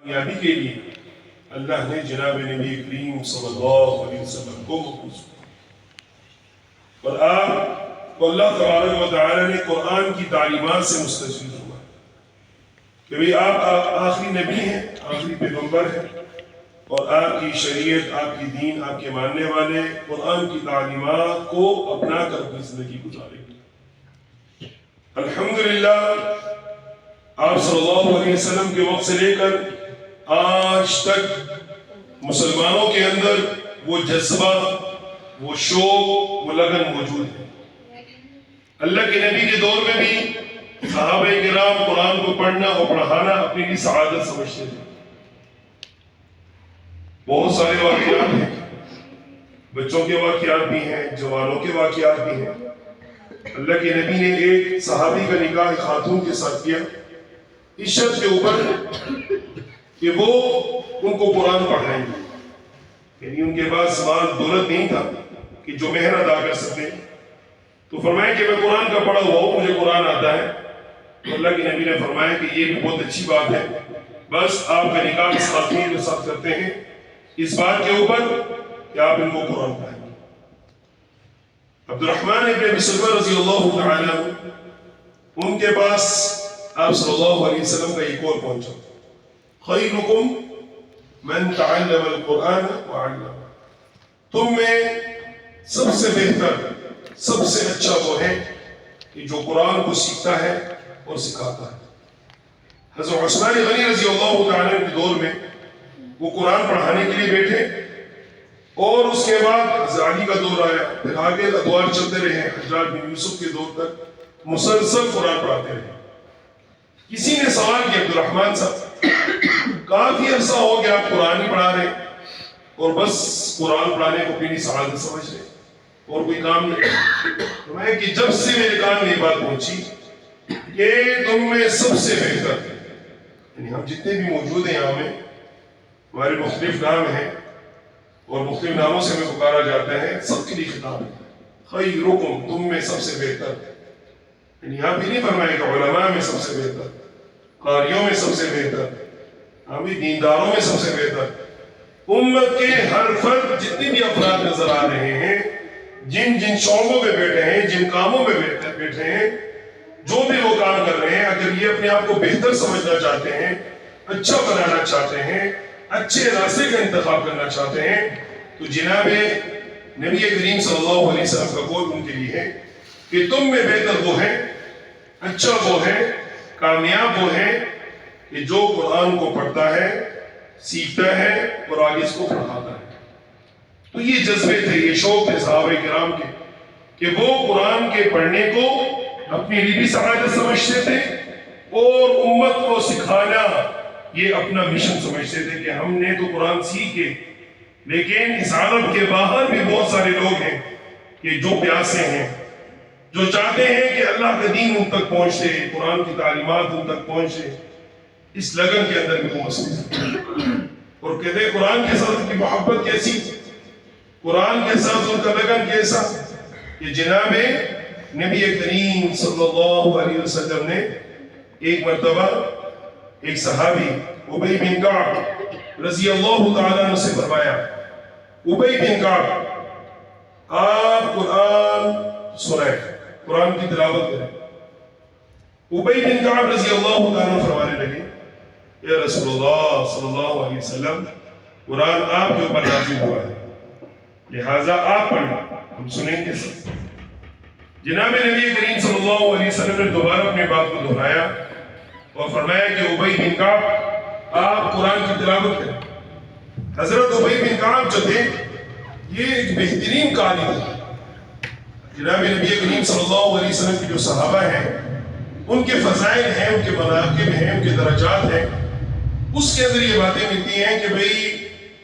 کامیابی کے لیے اللہ نے جناب نبی کریم صلی اللہ علیہ وسلم کو مبعوث کیا، اور آپ کو اللہ تبارک و تعالی نے قرآن کی تعلیمات سے مستفید ہوا کہ بھئی آپ آخری نبی ہیں، آخری پیغمبر ہیں، اور آپ کی شریعت، آپ کی دین، آپ کے ماننے والے قرآن کی تعلیمات کو اپنا کر اپنی زندگی گزاریں گے۔ الحمدللہ آپ صلی اللہ علیہ وسلم کے وقت سے لے کر آج تک مسلمانوں کے اندر وہ جذبہ، وہ شوق، وہ لگن موجود ہے۔ اللہ کے نبی کے دور میں بھی صحابہ کرام قرآن کو پڑھنا اور پڑھانا اپنی لیے سعادت سمجھتے تھے۔ بہت سارے واقعات ہیں، بچوں کے واقعات بھی ہیں، جوانوں کے واقعات بھی ہیں۔ اللہ کے نبی نے ایک صحابی کا نکاح ایک خاتون کے ساتھ کیا اس شرط کے اوپر کہ وہ ان کو قرآن پڑھائیں گے، یعنی ان کے پاس مال دولت نہیں تھا کہ جو مہر ادا کر سکتے، تو فرمایا کہ میں قرآن کا پڑھا ہوا ہوں، مجھے قرآن آتا ہے۔ تو اللہ کے نبی نے فرمایا کہ یہ بھی بہت اچھی بات ہے، بس آپ کا نکاح اس خاتون کے ساتھ کرتے ہیں اس بات کے اوپر کہ آپ ان کو قرآن پڑھائیں گے۔ عبد الرحمن ابن ابی سلمہ رضی اللہ تعالی عنہ، ان کے پاس آپ صلی اللہ علیہ وسلم کا ایک اور پہنچا، خیرکم من تعلم القرآن وعلمہ، تم میں سب سے بہتر، سب سے اچھا وہ ہے کہ جو قرآن کو سیکھتا ہے اور سکھاتا ہے۔ حضرت عثمان غنی رضی اللہ تعالی عنہ کے دور میں وہ قرآن پڑھانے کے لیے بیٹھے، اور اس کے بعد حضرت علی کا دور آیا، پھر آگے ادوار چلتے رہے، حجاج بن یوسف کے دور تک مسلسل قرآن پڑھاتے رہے۔ کسی نے سوال کیا، عبد الرحمن صاحب کافی عرصہ ہو گیا آپ قرآن ہی پڑھا رہے اور بس قرآن پڑھانے کو اپنی سعادت سمجھ رہے اور کوئی کام نہیں۔ میں کہ جب سے میرے کان میں یہ بات پہنچی کہ تم میں سب سے بہتر، یعنی ہم جتنے بھی موجود ہیں یہاں میں، ہمارے مختلف نام ہیں اور مختلف ناموں سے ہمیں پکارا جاتا ہے، سب کے لیے خطاب ہے، خیرکم، تم میں سب سے بہتر، یعنی یہاں بھی نہیں فرمائے کہ علماء میں سب سے بہتر، قاریوں میں سب سے بہتر، ہم دینداروں میں سب سے بہتر، امت کے ہر فرد جتنی بھی افراد نظر آ رہے ہیں، جن جن شعبوں میں بیٹھے ہیں، جن کاموں میں بیٹھے ہیں، جو بھی وہ کام کر رہے ہیں، اگر یہ اپنے آپ کو بہتر سمجھنا چاہتے ہیں، اچھا بنانا چاہتے ہیں، اچھے راستے کا انتخاب کرنا چاہتے ہیں، تو جناب نبی کریم صلی اللہ علیہ وسلم کا قول ان کے لیے ہے کہ تم میں بہتر وہ ہے، اچھا وہ ہے، کامیاب وہ ہے کہ جو قرآن کو پڑھتا ہے، سیکھتا ہے اور آگے اس کو پڑھاتا ہے۔ تو یہ جذبے تھے، یہ شوق تھے صحابہ کرام کے کہ وہ قرآن کے پڑھنے کو اپنی لیے بھی سعادت سمجھتے تھے اور امت کو سکھانا یہ اپنا مشن سمجھتے تھے کہ ہم نے تو قرآن سیکھے، لیکن اس عرب کے باہر بھی بہت سارے لوگ ہیں کہ جو پیاسے ہیں، جو چاہتے ہیں کہ اللہ کا دین ان تک پہنچے، قرآن کی تعلیمات ان تک پہنچے، اس لگن کے اندر بھی وہ مصروف ہے۔ اور کہتے ہیں قرآن کے ساتھ ان کی محبت کیسی، قرآن کے ساتھ ان کا لگن کیسا کہ جناب نبی کریم صلی اللہ علیہ وسلم نے ایک مرتبہ ایک صحابی ابی بن کعب رضی اللہ تعالیٰ عنہ سے فرمایا، ابی بن کعب آپ قرآن سنائیں، قرآن کی تلاوت کریں۔ ابی بن کعب رضی اللہ تعالیٰ عنہ فرمانے لگے، یا رسول اللہ صلی اللہ علیہ وسلم قرآن آپ کے اوپر نازل ہوا ہے، لہٰذا آپ پڑھیں، ہم سنیں گے سب۔ جناب نبی کریم صلی اللہ علیہ وسلم نے دوبارہ اپنے بات کو دہرایا اور فرمایا کہ ابی بن کعب آپ قرآن کی تلاوت کریں۔ حضرت ابی بن کعب جو تھے یہ ایک بہترین قاری تھے۔ جناب نبی کریم صلی اللہ علیہ وسلم کے جو صحابہ ہیں ان کے فضائل ہیں، ان کے مناقب ہیں، ان کے درجات ہیں، اس کے اندر یہ باتیں ملتی ہیں کہ بھئی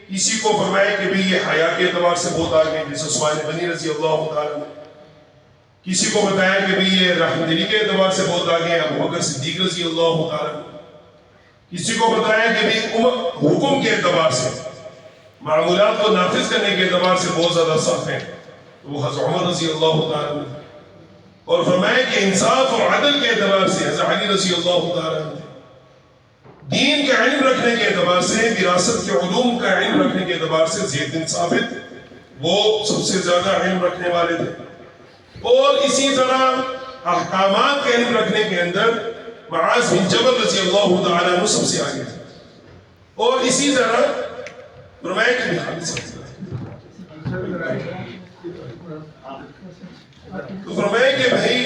کسی کو فرمایا کہ بھئی یہ حیا کے اعتبار سے بہت آگے ہیں، جیسے عثمان غنی رضی اللہ تعالیٰ عنہ، کسی کو بتایا کہ بھئی یہ رحمت دلی کے اعتبار سے بہت آگے ہیں، ابو بکر صدیق رضی اللہ تعالیٰ عنہ، کسی کو بتایا کہ بھئی حکم کے اعتبار سے، معمولات کو نافذ کرنے کے اعتبار سے بہت زیادہ سخت ہیں، وہ حضرت عمر رضی اللہ تعالیٰ عنہ، اور فرمایا کہ انصاف اور عدل کے اعتبار سے حضرت علی رضی اللہ تعالیٰ عنہ، دین کا علم رکھنے کے اعتبار سے، وراثت کے علوم کا علم رکھنے کے اعتبار سے زید بن ثابت وہ سب سے زیادہ علم رکھنے والے تھے، اور اسی طرح احکامات کا علم رکھنے کے اندر معاذ بن جبل رضی اللہ تعالیٰ عنہ سب سے آگے تھے، اور اسی طرح فرمایا کہ تو فرمایا کہ بھائی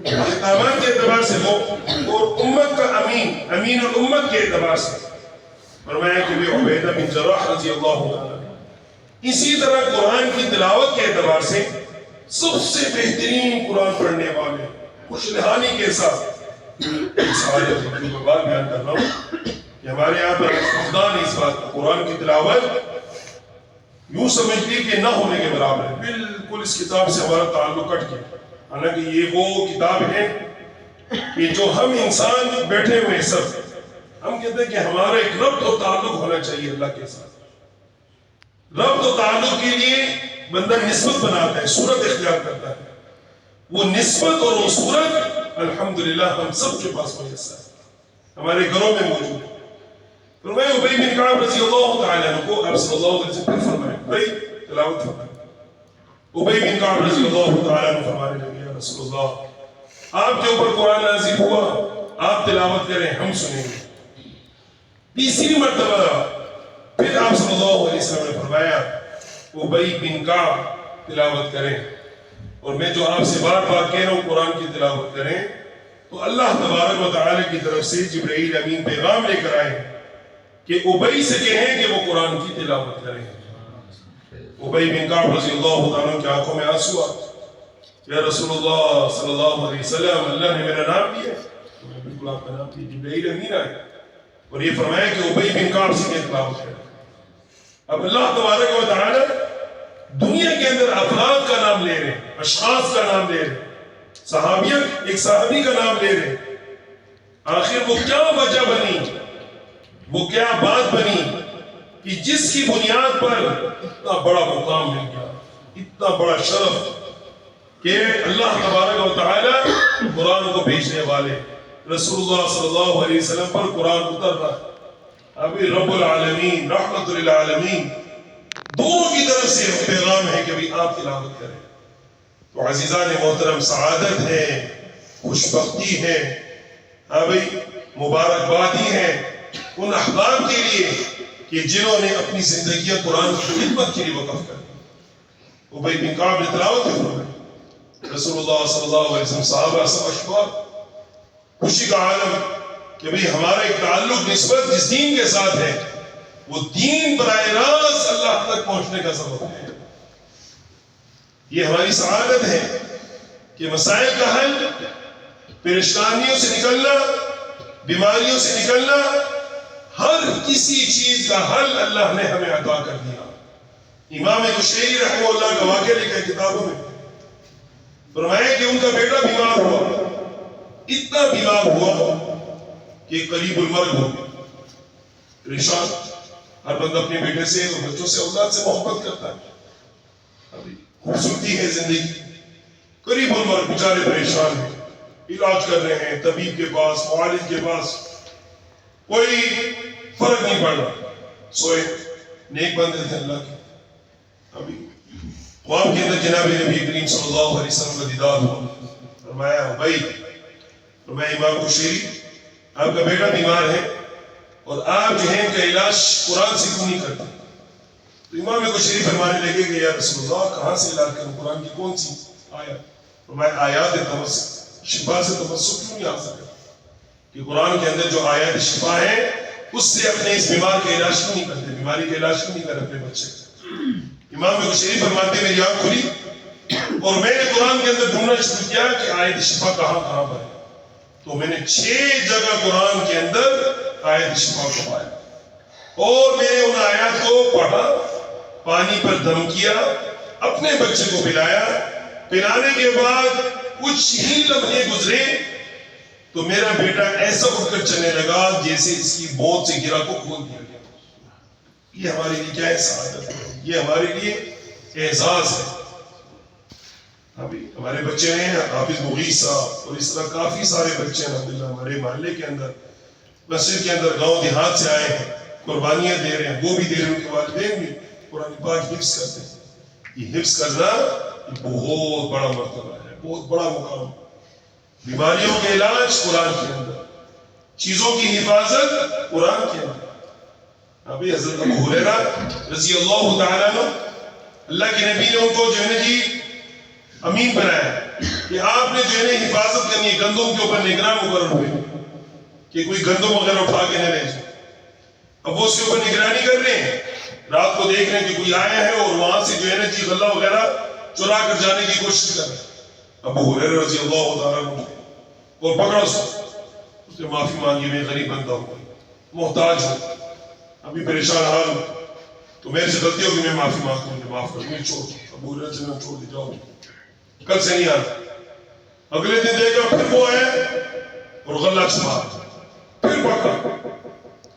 احکامات کے اعتبار سے وہ، اور امت کا امین الامت کے اعتبار سے فرمایا کہ بھی عبیدہ بن جراح رضی اللہ عنہ، اسی طرح قرآن کی تلاوت کے اعتبار سے سب سے بہترین قرآن پڑھنے والے، خوش لحانی کے ساتھ سوال بات بیان کر رہا ہوں کہ ہمارے یہاں پر خدا نے اس بات قرآن کی تلاوت یوں سمجھتی کہ نہ ہونے کے برابر ہے، بالکل اس کتاب سے ہمارا تعلق کٹ گیا، حالانکہ یہ وہ کتاب ہے کہ جو ہم انسان بیٹھے ہوئے سب ہم کہتے ہیں کہ ہمارا ایک ربط و تعلق ہونا چاہیے اللہ کے ساتھ۔ ربط و تعلق کے لیے بندہ نسبت بناتا ہے، صورت اختیار کرتا ہے، وہ نسبت اور وہ صورت الحمدللہ ہم سب کے پاس میسر ہے، ہمارے گھروں میں موجود ہے۔ فرمایا ابی بن کعب رضی اللہ تعالیٰ عنہ کو آپ صلی اللہ علیہ وسلم پھر فرمائے بھائی تلاوت فرمائے۔ ابی بن کعب رضی اللہ تعالیٰ عنہ فرمانے لگے یا رسول اللہ آپ کے اوپر قرآن نازل ہوا، آپ تلاوت کریں ہم سنیں گے۔ تیسری مرتبہ پھر آپ صلی اللہ علیہ وسلم نے فرمایا ابی بن کعب تلاوت کریں، اور میں جو آپ سے بار بار کہہ رہا ہوں قرآن کی تلاوت کریں، تو اللہ تبارک و تعالی کی طرف سے جبرائیل امین پیغام لے کر آئے کہ ابی سے کہیں کہ وہ قرآن کی تلاوت کریں۔ ابی بن کعب رضی اللہ عنہ کی آنکھوں میں آنسو آ، یا رسول اللہ صلی اللہ علیہ وسلم اللہ نے میرا نام لیا، بالکل آپ کا نام لیا، جبرائیل امین آئے اور یہ فرمایا کہ ابی بن کعب سے تلاوت کریں۔ اب اللہ تبارک و تعالی دنیا کے اندر افراد کا نام لے رہے ہیں، اشخاص کا نام لے رہے ہیں، صحابیت ایک صحابی کا نام لے رہے ہیں، آخر وہ کیا وجہ بنی، وہ کیا بات بنی کہ جس کی بنیاد پر اتنا بڑا مقام مل گیا، اتنا بڑا شرف کہ اللہ تبارک و تعالی قرآن کو بھیجنے والے رسول اللہ صلی اللہ علیہ وسلم پر قرآن اتر رہا ہے۔ ابھی رب العالمین رحمت للعالمین دونوں کی طرف سے پیغام ہے کہ بھی آپ تلاوت کریں۔ تو عزیزان محترم سعادت ہے، خوشبختی ہے، ہاں بھائی مبارکبادی ہے ان احباب کے لیے کہ جنہوں نے اپنی زندگیاں قرآن کی خدمت کے لیے وقف کر دی۔ ابی بن کعب نے تلاوت فرمائی، رسول اللہ صلی اللہ علیہ وسلم صحابہ سب اشباح خوشی کا عالم کہ بھئی ہمارا ایک تعلق نسبت جس دین کے ساتھ ہے وہ دین براہ راست اللہ تک پہنچنے کا سبب ہے۔ یہ ہماری سعادت ہے کہ مسائل کا حل، پریشانیوں سے نکلنا، بیماریوں سے نکلنا، ہر کسی چیز کا حل اللہ نے ہمیں عطا کر دیا۔ امام قشیری رحمہ اللہ کا واقعہ لکھا ہے کتابوں میں، فرمایا کہ ان کا بیٹا بیمار ہوا، اتنا بیمار ہوا کہ قریب المرگ ہو گیا، پریشان۔ ہر بندہ اپنے بیٹے سے اور بچوں سے اولاد سے محبت کرتا ہے، خوبصورتی ہے زندگی، قریب المرگ بیچارے پریشان ہیں، علاج کر رہے ہیں طبیب کے پاس، معالج کے پاس، کوئی فرق نہیں پڑ رہا۔ سوئے نیک بندے تھے اللہ کے، ابھی خواب کے اندر جناب نبی کریم صلی اللہ علیہ وسلم کا دیدار ہوا، فرمایا ابی، فرمایا امام قشیری آپ کا بیٹا بیمار ہے اور آپ جو ہے ان کا علاج قرآن سے کیوں نہیں کرتے؟ تو امام قشیری فرمانے لگے کہ یا رسول اللہ کہاں سے علاج کروں، قرآن کی کون سی آیت؟ فرمایا آیات تمسک، شفا سے تمسک کیوں نہیں آ سکتا کہ قرآن کے اندر جو آیات شفا ہے اس سے اپنے اس بیمار کا علاج کیوں نہیں کرتے، بیماری کا علاج کیوں نہیں کرتے اپنے بچے کا؟ امام قشیری فرماتے میری آنکھ کھلی اور میں نے قرآن کے اندر ڈھونڈنا شروع کیا کہ آیت شفا کہاں کہاں پر ہے، تو میں نے 6 جگہ قرآن کے اندر آیت شفا کو پایا اور میں نے ان آیات کو پڑھا، پانی پر دم کیا، اپنے بچے کو پلایا، پلانے کے بعد کچھ ہی لمحے گزرے تو میرا بیٹا ایسا اٹھ کر چلنے لگا جیسے اس کی موت سے گرا کو کھول دیا گیا۔ یہ ہمارے لیے کیا ہے سعادت ہے، یہ ہمارے لیے اعزاز ہے۔ ابھی ہمارے بچے ہیں حافظ مغیث صاحب اور اس طرح کافی سارے بچے ہیں الحمدللہ ہمارے محلے کے اندر، مسجد کے اندر گاؤں دیہات سے آئے ہیں، قربانیاں دے رہے ہیں، وہ بھی دے رہے ہیں، ان کے والدین بھی قرآن پاک حفظ کرتے ہیں۔ یہ حفظ کرنا یہ بہت بڑا مرتبہ ہے، بہت بڑا مقام۔ بیماریوں کے علاج قرآن کے اندر، چیزوں کی حفاظت قرآن کے اندر۔ ابھی حضرت ابو ہریرہ رضی اللہ تعالیٰ عنہ، اللہ کے نبی نے ان کو جو ہے نا جی امین بنایا کہ آپ نے جو ہے نا حفاظت کرنی ہے، گندم کے اوپر نگراں مقرر ہوئے کہ کوئی گندم وغیرہ اٹھا کے نہ لے جائے۔ اب وہ اس کے اوپر نگرانی کر رہے ہیں، رات کو دیکھ رہے ہیں کہ کوئی آیا ہے اور وہاں سے جو ہے نا جی غلہ وغیرہ چرا کر جانے کی کوشش کر رہے ہیں۔ ابو ہریرہ رضی اللہ تعالیٰ عنہ اور پکڑا اس نے معافی مانگی، میں غریب بندہ ہوں، محتاج ہوں، ابھی پریشان حال ہوں، تو میرے سے غلطی ہوگی، میں معافی مانگتا ہوں، معاف کر مجھے چھوڑ۔ ابو ہریرہ سے میں چھوڑ دی، جاؤ کل سے نہیں آنا۔ اگلے دن دیکھا پھر وہ آئے اور غلہ چھپا، پھر پکڑا،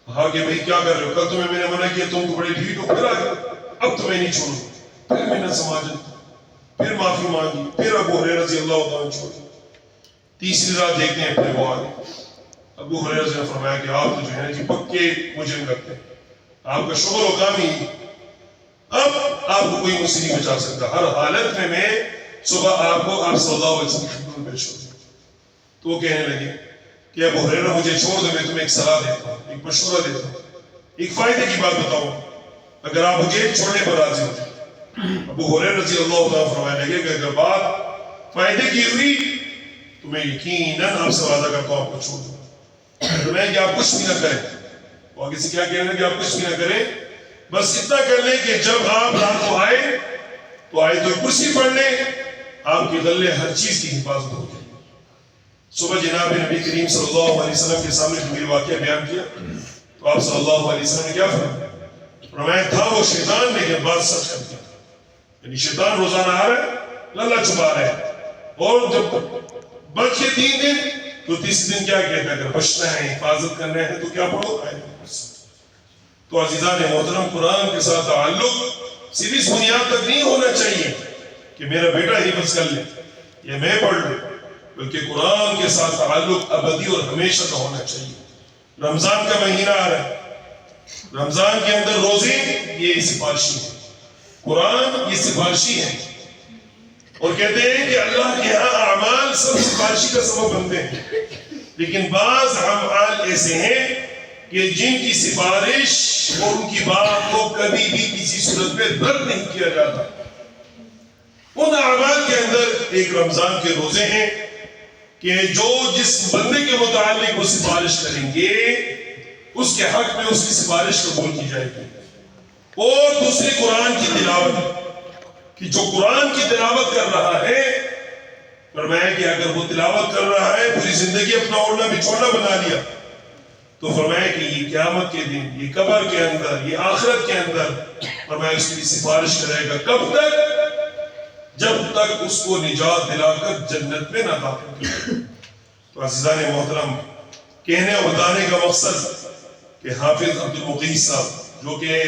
کہا کہ بھائی کیا کر رہے ہو؟ کل تمہیں میں نے منع کیا، تم تو بڑے ڈھیٹ ہو، پھر آ گئے، اب تمہیں نہیں چھوڑوں۔ پھر محنت سماجت، پھر معافی مانگی، پھر ابو ہریرہ رضی اللہ عنہ چھوڑ۔ تیسری رات دیکھتے ہیں پھر وہ آ گئے۔ ابو ہریرہ نے فرمایا کہ آپ تو جو ہے نا جی پکے مجرم لگتے ہیں، آپ کا شغل و کام ہی، اب آپ کو کوئی مجھ سے نہیں بچا سکتا، ہر حالت میں صبح آپ کو آپ صلی اللہ علیہ وسلم کی خدمت میں پیش ہوں۔ تو وہ کہنے لگے کہ ابو ہریرہ مجھے چھوڑ دو، میں تمہیں ایک صلاح دیتا ہوں، ایک مشورہ دیتا ہوں، ایک فائدے کی بات بتاؤں، اگر آپ مجھے چھوڑنے پر راضی ہو جائیں۔ ابو ہریرہ رضی اللہ عنہ فرمانے لگے کہ اگر بات فائدے کی ہوئی تو میں یقیناً آپ سے وعدہ کرتا ہوں آپ کو چھوڑ دوں، تو میں کہ آپ کچھ بھی نہ کریں۔ وہ آگے سے کیا کہنے لگے؟ آپ کچھ بھی نہ کریں، بس اتنا کر لیں کہ جب آپ رات کو آئے تو آئے تو کرسی پڑھ لیں، آپ کے غلے ہر چیز کی حفاظت ہو جائے۔ صبح جناب نبی کریم صلی اللہ علیہ وسلم کے سامنے جو میرے واقعہ بیان کیا تو آپ صلی اللہ علیہ وسلم نے کیا فرمایا تھا وہ شیطان، لیکن بات سچ کر دیا، یعنی شیطان روزانہ آ رہا ہے، غلہ چھپا رہا ہے، اور جب بچ کے 3 دن تو تیسرے دن کیا کہتا ہے؟ اگر بچنا ہے، حفاظت کرنا ہے تو کیا پڑھو؟ آیت الکرسی۔ تو عزیزان محترم، قرآن کے ساتھ تعلق صرف اس بنیاد تک نہیں ہونا چاہیے کہ میرا بیٹا حفظ کر لے یا میں پڑھ لوں، بلکہ قرآن کے ساتھ تعلق ابدی اور ہمیشہ کا ہونا چاہیے۔ رمضان کا مہینہ آ رہا ہے، رمضان کے اندر روزے یہ سفارشی ہے، قرآن یہ سفارشی ہے، اور کہتے ہیں کہ اللہ کے ہاں اعمال سب سفارشی کا سبب بنتے ہیں، لیکن بعض اعمال ایسے ہیں کہ جن کی سفارش اور ان کی بات کو کبھی بھی کسی صورت میں رد نہیں کیا جاتا۔ ان اعمال کے اندر ایک رمضان کے روزے ہیں کہ جو جس بندے کے متعلق وہ سفارش کریں گے اس کے حق میں اس کی سفارش قبول کی جائے گی۔ اور دوسری قرآن کی تلاوت، کہ جو قرآن کی تلاوت کر رہا ہے، فرمایا کہ اگر وہ تلاوت کر رہا ہے پوری زندگی اپنا اوڑھنا بچھوڑنا بنا لیا، تو فرمایا کہ یہ قیامت کے دن، یہ قبر کے اندر، یہ آخرت کے اندر فرمایا اس کی سفارش کرے گا۔ کب تک؟ جب تک اس کو نجات دلا کر جنت میں نہ داخل کرے۔ تو عزیزان محترم، کہنے اور بتانے کا مقصد کہ حافظ عبد المقیت صاحب، جو کہ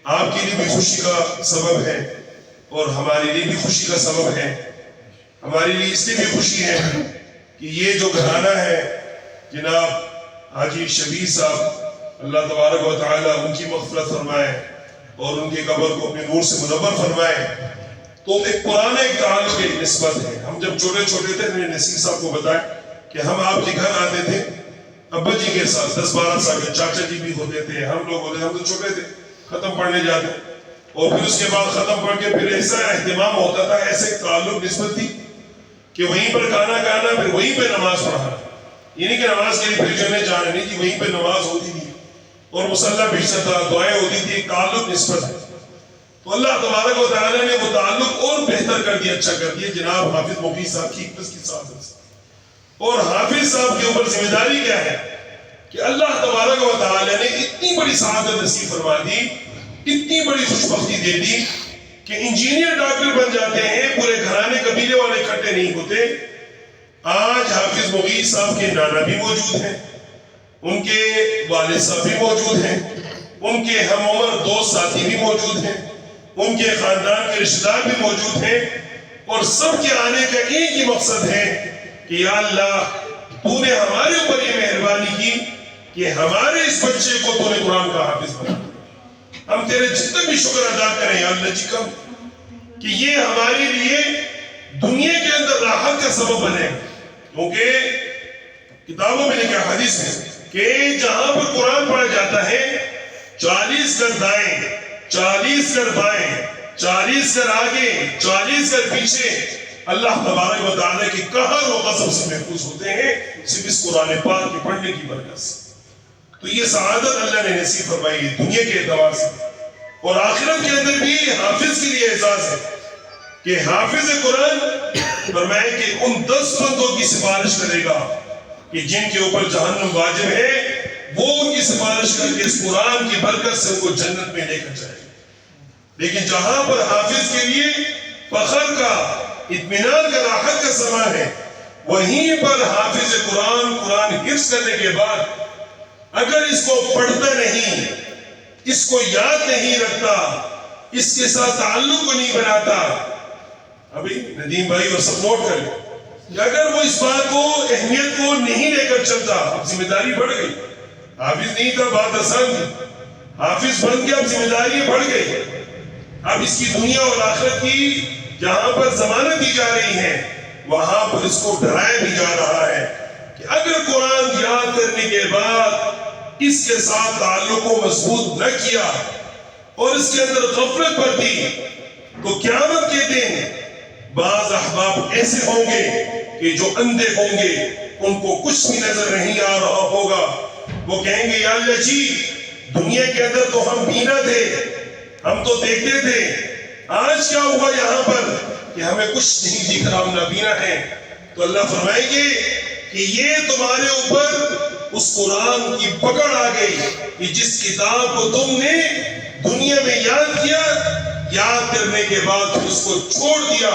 آپ کے لیے بھی خوشی کا سبب ہے اور ہمارے لیے بھی خوشی کا سبب ہے، ہمارے لیے اس لیے بھی خوشی ہے کہ یہ جو گھرانہ ہے جناب حاجی شبیر صاحب، اللہ تبارک و تعالیٰ ان کی مغفرت فرمائے اور ان کے قبر کو اپنے نور سے منور فرمائے۔ تو ایک پرانا ایک تعلق ایک نسبت ہے۔ ہم جب چھوٹے چھوٹے تھے، میں نے نصیر صاحب کو بتایا کہ ہم آپ کے گھر آتے تھے ابا جی کے ساتھ، 10-12 سال کے، چاچا جی بھی ہوتے تھے، ہم لوگ ہوتے، ہم تو چھوٹے تھے، ختم پڑھنے جاتے، اور پھر اس کے بعد ختم پڑھ کے پھر ایسا اہتمام ہوتا تھا، ایسے تعلق نسبت تھی کہ وہیں پر کھانا کھانا، پھر وہیں پہ نماز پڑھانا، یہ نہیں کہ نماز کے لیے پھر جو ہے جانا نہیں، کہ وہیں پہ نماز ہوتی تھی اور مصلی بھیجتا تھا، دعائیں ہوتی تھی، ایک تعلق نسبت ہے۔ تو اللہ تبارک و تعالیٰ نے وہ تعلق اور بہتر کر دیا، اچھا کر دیا جناب حافظ مقیت صاحب کی حفظ کی سعادت سے۔ اور حافظ صاحب کے اوپر ذمہ داری کیا ہے کہ اللہ تبارک و تعالیٰ نے اتنی بڑی سعادت نصیب فرما دی، اتنی بڑی خوشبختی دے دی کہ انجینئر ڈاکٹر بن جاتے ہیں، پورے گھرانے قبیلے والے اکٹھے نہیں ہوتے۔ آج حافظ مقیت صاحب کے نانا بھی موجود ہیں، ان کے والد صاحب بھی موجود ہیں، ان کے ہم عمر دوست ساتھی بھی موجود ہیں، ان کے خاندان کے رشتہ دار بھی موجود ہیں، اور سب کے آنے کا ایک ہی مقصد ہے کہ یا اللہ تو نے ہمارے اوپر یہ مہربانی کی کہ ہمارے اس بچے کو تو نے قرآن کا حافظ بنا. ہم تیرے جتنے بھی شکر ادا کریں یا اللہ جی کم کہ یہ ہمارے لیے دنیا کے اندر راحت کا سبب بنے. کیونکہ کتابوں میں لکھا حدیث میں کہ جہاں پر قرآن پڑھا جاتا ہے 40 گز دائیں 40 گز بائیں 40 گز آگے 40 گز پیچھے اللہ تبارک و تعالیٰ کی قہر و غضب سے محفوظ ہوتے ہیں صرف اس قرآن پاک کے پڑھنے کی برکت سے. تو یہ سعادت اللہ نے نصیب فرمائی ہے دنیا کے اعتبار سے. اور آخرت کے اندر بھی حافظ کے لیے اعزاز ہے کہ حافظ قرآن فرمائے کہ ان 10 بندوں کی سفارش کرے گا کہ جن کے اوپر جہنم واجب ہے، وہ ان کی سفارش کر کے اس قرآن کی برکت سے ان کو جنت میں لے کر جائے. لیکن جہاں پر حافظ کے لیے فخر کا، اطمینان کا، راحت کا سامان ہے، وہیں پر حافظ قرآن حفظ کرنے کے بعد اگر اس کو پڑھتا نہیں، اس کو یاد نہیں رکھتا، اس کے ساتھ تعلق کو نہیں بناتا، ابھی ندیم بھائی اور سب نوٹ کر لیں کہ اگر وہ اس بات کو، اہمیت کو نہیں لے کر چلتا، اب ذمہ داری بڑھ گئی. حافظ نہیں تھا، بات آسان تھی، حافظ بن گیا، اب ذمہ داری بڑھ گئی. اب اس کی دنیا اور آخرت کی جہاں پر ضمانت دی جا رہی ہے، وہاں پر اس کو ڈرایا بھی جا رہا ہے کہ اگر قرآن یاد کرنے کے بعد اس کے ساتھ تعلق کو مضبوط نہ کیا اور اس کے اندر غفلت برتی تو قیامت کے دن بعض احباب ایسے ہوں گے کہ جو اندھے ہوں گے، ان کو کچھ بھی نظر نہیں آ رہا ہوگا. وہ کہیں گے یا اللہ جی دنیا کے اندر تو ہم بینا تھے، ہم تو دیکھتے تھے، آج کیا ہوا یہاں پر کہ ہمیں کچھ نہیں دکھ رہا، ہم نابینا ہیں. تو اللہ فرمائیں گے کہ یہ تمہارے اوپر اس قرآن کی پکڑ آ گئی کہ جس کتاب کو تم نے دنیا میں یاد کیا، یاد کرنے کے بعد اس کو چھوڑ دیا،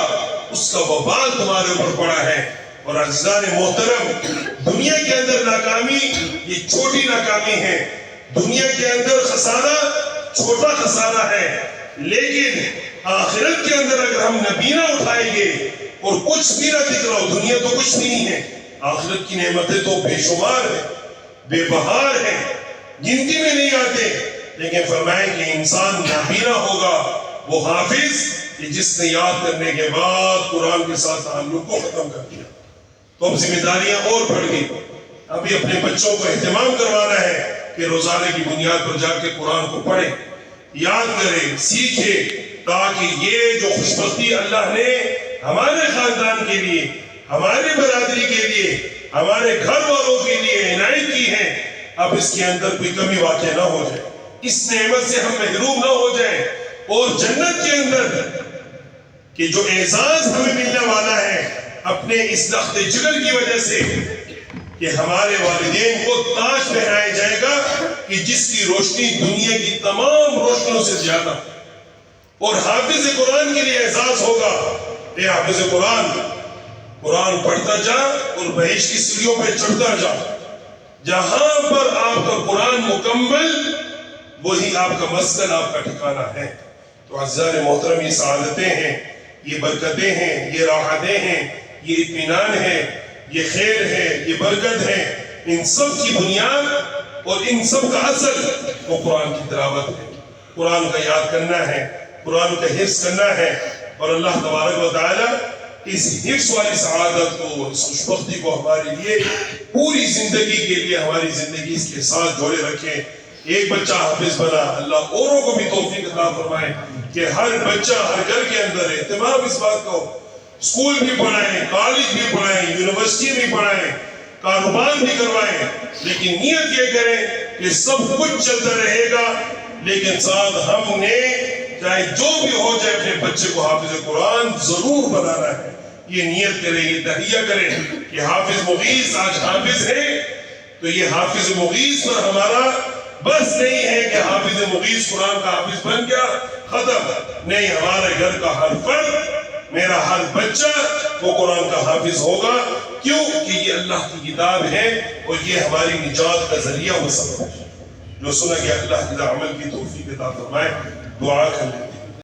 اس کا وبال تمہارے اوپر پڑا ہے. اور عزیزان محترم، دنیا کے اندر ناکامی یہ چھوٹی ناکامی ہے، دنیا کے اندر خسارہ چھوٹا خسارہ ہے، لیکن آخرت کے اندر اگر ہم نبینا اٹھائیں گے اور کچھ بھی نہ دکھ رہا ہو، دنیا تو کچھ بھی نہیں ہے، آخرت کی نعمتیں تو بے شمار ہیں، بے بہار ہیں، گنتی میں نہیں آتے. لیکن فرمائیں کہ انسان نابینا ہوگا وہ حافظ کہ جس نے یاد کرنے کے بعد قرآن کے ساتھ تعلق کو ختم کر دیا. تو اب ذمہ داریاں اور بڑھ گئی. ابھی اپنے بچوں کو اہتمام کروانا ہے کہ روزانے کی بنیاد پر جا کے قرآن کو پڑھیں، یاد کریں، سیکھیں، تاکہ یہ جو خوشبختی اللہ نے ہمارے خاندان کے لیے، ہماری برادری کے لیے، ہمارے گھر والوں کے لیے عنایت کی ہے، اب اس کے اندر کوئی کمی واقع نہ ہو جائے، اس نعمت سے ہم محروم نہ ہو جائیں. اور جنت کے اندر کہ جو اعزاز ہمیں ملنے والا ہے اپنے اس لخت جگر کی وجہ سے کہ ہمارے والدین کو تاج پہنایا جائے گا کہ جس کی روشنی دنیا کی تمام روشنیوں سے زیادہ. اور حافظ قرآن کے لیے اعزاز ہوگا، اے حافظ قرآن، قرآن پڑھتا جا اور بہشت کی سیڑھیوں پہ چڑھتا جا. جہاں پر آپ کا قرآن مکمل، وہی آپ کا مسکن، آپ کا ٹھکانہ ہے. تو عزیزان محترم، یہ سعادتیں ہیں، یہ برکتیں ہیں، یہ راحتیں ہیں، یہ اطمینان ہے، یہ خیر ہے، یہ برکت ہے. ان سب کی بنیاد اور ان سب کا اصل وہ قرآن کی تلاوت ہے، قرآن کا یاد کرنا ہے، قرآن کا حفظ کرنا ہے. اور اللہ تبارک و تعالی اس حفظ والی سعادت کو، اس خوشبختی کو ہمارے لیے پوری زندگی کے لیے، ہماری زندگی اس کے ساتھ جوڑے رکھے. ایک بچہ حافظ بنا، اللہ اوروں کو بھی توفیق عطا فرمائے کہ ہر بچہ ہر گھر کے اندر اہتمام اس بات کا ہو، اسکول بھی پڑھائیں، کالج بھی پڑھائیں، یونیورسٹی بھی پڑھائیں، کاروبار بھی کروائیں، لیکن نیت یہ کریں کہ سب کچھ چلتا رہے گا، لیکن ساتھ ہم نے چاہے جو بھی ہو جائے اپنے بچے کو حافظ قرآن ضرور بنانا ہے. یہ نیت کریں، یہ تہیہ کریں کہ حافظ مغیث آج حافظ ہے تو یہ حافظ مغیث پر ہمارا بس نہیں ہے کہ حافظ مغیث قرآن کا حافظ بن گیا ختم. نہیں، ہمارے گھر کا ہر فرد، میرا ہر بچہ وہ قرآن کا حافظ ہوگا. کیوں کہ یہ اللہ کی کتاب ہے اور یہ ہماری نجات کا ذریعہ و سبب ہے. جو سنا کہ اللہ کی عمل کی توفیق عطا فرمائے. دعا کر لیں.